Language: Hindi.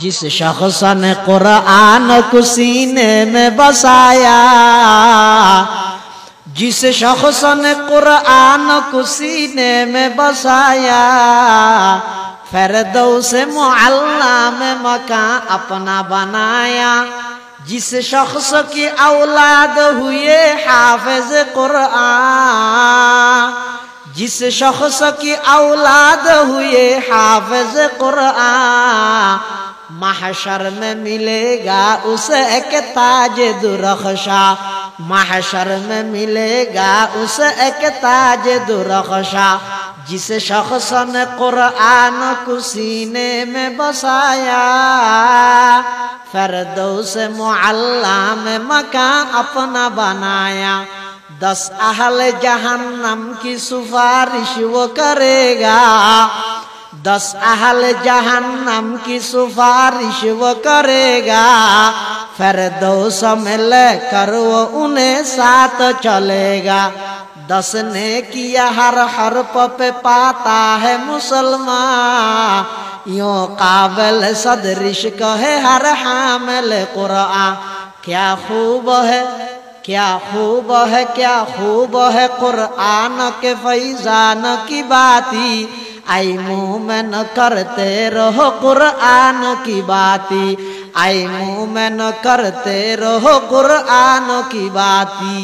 जिस शख्स ने कुरान को सीने में बसाया, जिस शख्स ने कुरान को सीने में बसाया, फिरदौस मुअल्ला में मकान अपना बनाया। जिस शख्स की औलाद हुए हाफिज कुरान, जिस शख्स की औलाद हुए हाफिज कुरान, महशर में मिलेगा उसे एक ताज दुरख्शा, महशर में मिलेगा उसे एक ताज दुरख्शा। जिस शख्स ने कुरान को सीने में बसाया, फिरदौस मुअल्ला में मकान अपना बनाया। 10 अहल जहन्नम की सिफारिश वो करेगा, 10 अहल जहन्नम की सिफारिश वो करेगा। फिरदौस में लेकर वो उन्हें साथ चलेगा। 10 ने किया हर हरफ पे पाता है मुसलमान, यूं काबिल सदरिश कहे हर हामिल कुरान। क्या खूब है, क्या खूब है, क्या खूब है कुरान के फैजान की बाती। आई मोमिन करते रहो कुरान की बाती, आई मोमिन करते रहो कुरान की बाती।